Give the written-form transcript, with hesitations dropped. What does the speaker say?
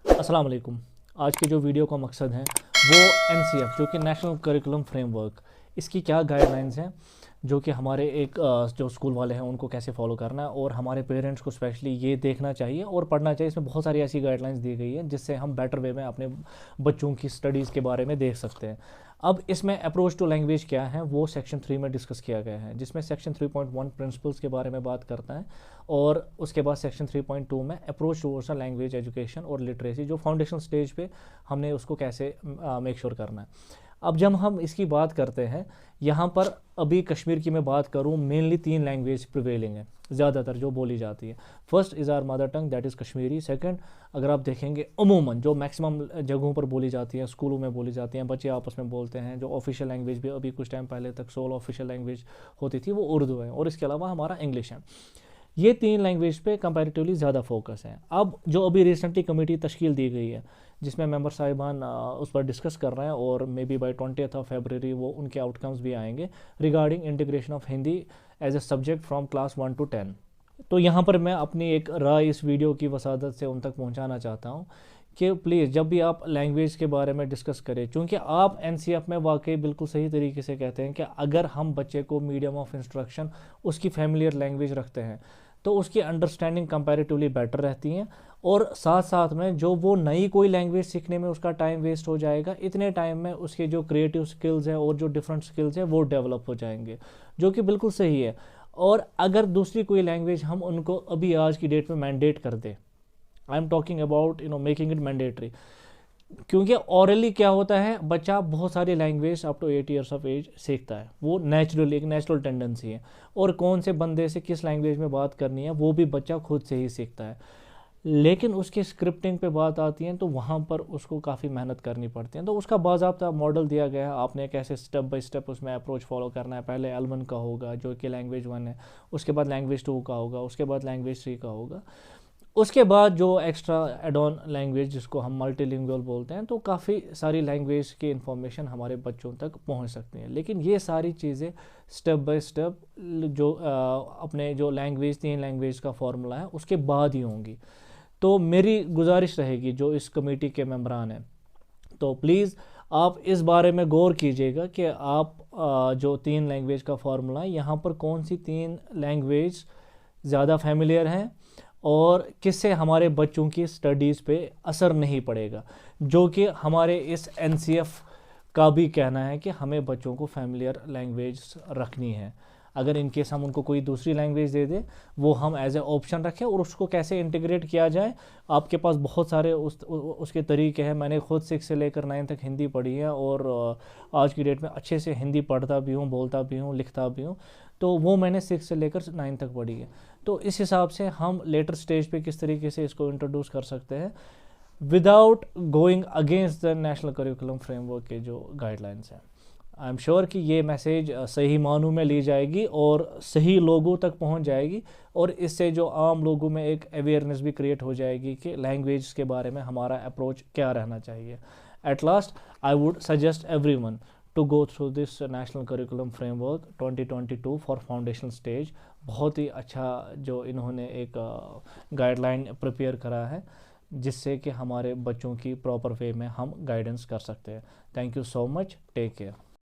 अस्सलाम वालेकुम। आज के जो वीडियो का मकसद है वो एनसीएफ जो कि नेशनल करिकुलम फ्रेमवर्क, इसकी क्या गाइडलाइंस हैं जो कि हमारे जो स्कूल वाले हैं उनको कैसे फॉलो करना है, और हमारे पेरेंट्स को स्पेशली ये देखना चाहिए और पढ़ना चाहिए। इसमें बहुत सारी ऐसी गाइडलाइंस दी गई है जिससे हम बेटर वे में अपने बच्चों की स्टडीज़ के बारे में देख सकते हैं। अब इसमें अप्रोच टू लैंग्वेज क्या है वो सेक्शन 3 में डिस्कस किया गया है, जिसमें सेक्शन 3.1 प्रिंसिपल्स के बारे में बात करता है, और उसके बाद सेक्शन 3.2 में अप्रोच टूवर्ड्स लैंग्वेज एजुकेशन और लिटरेसी, जो फाउंडेशन स्टेज पे हमने उसको कैसे मेक श्योर करना है। अब जब हम इसकी बात करते हैं, यहाँ पर अभी कश्मीर की मैं बात करूँ, मेनली 3 लैंग्वेज प्रिवेलिंग है ज़्यादातर जो बोली जाती है। First is our mother tongue, that is Kashmiri. Second, अगर आप देखेंगे अमूमन जो मैक्सिमम जगहों पर बोली जाती है, स्कूलों में बोली जाती हैं, बच्चे आपस में बोलते हैं, जो ऑफिशियल लैंग्वेज भी अभी कुछ टाइम पहले तक सोल ऑफिशियल लैंग्वेज होती थी वो उर्दू है, और इसके अलावा हमारा इंग्लिश है। ये 3 लैंग्वेज पे कंपैरेटिवली ज़्यादा फोकस है। अब जो अभी रिसेंटली कमेटी तश्कील दी गई है जिसमें मेंबर साहिबान उस पर डिस्कस कर रहे हैं, और मे बी बाई 20 फरवरी वो उनके आउटकम्स भी आएंगे regarding integration of Hindi as a subject from class 1 to 10। तो यहाँ पर मैं अपनी एक राय इस वीडियो की वसादत से उन तक पहुँचाना चाहता हूँ कि प्लीज़ जब भी आप लैंग्वेज के बारे में डिस्कस करें, चूँकि आप एनसीएफ में वाकई बिल्कुल सही तरीके से कहते हैं कि अगर हम बच्चे को मीडियम ऑफ इंस्ट्रक्शन उसकी फैमिलियर लैंग्वेज रखते हैं तो उसकी अंडरस्टैंडिंग कंपैरेटिवली बेटर रहती हैं, और साथ साथ में जो वो नई कोई लैंग्वेज सीखने में उसका टाइम वेस्ट हो जाएगा, इतने टाइम में उसके जो क्रिएटिव स्किल्स हैं और जो डिफरेंट स्किल्स हैं वो डेवलप हो जाएंगे, जो कि बिल्कुल सही है। और अगर दूसरी कोई लैंग्वेज हम उनको अभी आज की डेट में मैंडेट कर दे, I am talking about making it mandatory, क्योंकि ऑरली क्या होता है, बच्चा बहुत सारी language up to 8 years of age सीखता है, वो नेचुरली एक नेचुरल टेंडेंसी है, और कौन से बंदे से किस लैंग्वेज में बात करनी है वो भी बच्चा खुद से ही सीखता है। लेकिन उसकी स्क्रिप्टिंग पे बात आती है तो वहाँ पर उसको काफ़ी मेहनत करनी पड़ती है, तो उसका बाज़ाब्ता मॉडल दिया गया है, आपने कैसे स्टेप बाय स्टेप उसमें अप्रोच फॉलो करना है। पहले L1 का होगा जो कि लैंग्वेज 1 है, उसके बाद लैंग्वेज 2 का होगा, उसके बाद लैंग्वेज 3 का होगा, उसके बाद जो एक्स्ट्रा एड ऑन लैंग्वेज जिसको हम मल्टीलिंगुअल बोलते हैं, तो काफ़ी सारी लैंग्वेज की इन्फॉर्मेशन हमारे बच्चों तक पहुंच सकती हैं। लेकिन ये सारी चीज़ें स्टेप बाय स्टेप जो अपने जो लैंग्वेज 3 लैंग्वेज का फॉर्मूला है उसके बाद ही होंगी। तो मेरी गुजारिश रहेगी जो इस कमेटी के मेंबरान हैं, तो प्लीज़ आप इस बारे में गौर कीजिएगा कि आप जो 3 लैंग्वेज का फॉर्मूला है यहाँ पर कौन सी 3 लैंग्वेज ज़्यादा फैमिलियर हैं और किससे हमारे बच्चों की स्टडीज़ पे असर नहीं पड़ेगा, जो कि हमारे इस एनसीएफ का भी कहना है कि हमें बच्चों को फैमिलियर लैंग्वेज रखनी है। अगर इनकेस हम उनको कोई दूसरी लैंग्वेज दे दें वो हम एज ए ऑप्शन रखें, और उसको कैसे इंटीग्रेट किया जाए, आपके पास बहुत सारे उसके तरीके हैं। मैंने खुद 6 से लेकर 9 तक हिंदी पढ़ी है, और आज की डेट में अच्छे से हिंदी पढ़ता भी हूँ, बोलता भी हूँ, लिखता भी हूँ, तो वो मैंने 6 से लेकर 9 तक पढ़ी है। तो इस हिसाब से हम लेटर स्टेज पे किस तरीके से इसको इंट्रोड्यूस कर सकते हैं without going against the national curriculum framework के जो गाइडलाइंस हैं। आई एम श्योर कि ये मैसेज सही मानों में ली जाएगी और सही लोगों तक पहुंच जाएगी, और इससे जो आम लोगों में एक अवेयरनेस भी क्रिएट हो जाएगी कि लैंग्वेज के बारे में हमारा अप्रोच क्या रहना चाहिए। At last I would suggest everyone to go through this national curriculum framework 2022 for foundational stage. बहुत ही अच्छा जो इन्होंने एक गाइडलाइन प्रिपेयर करा है, जिससे कि हमारे बच्चों की प्रॉपर वे में हम गाइडेंस कर सकते हैं। Thank you so much, take care.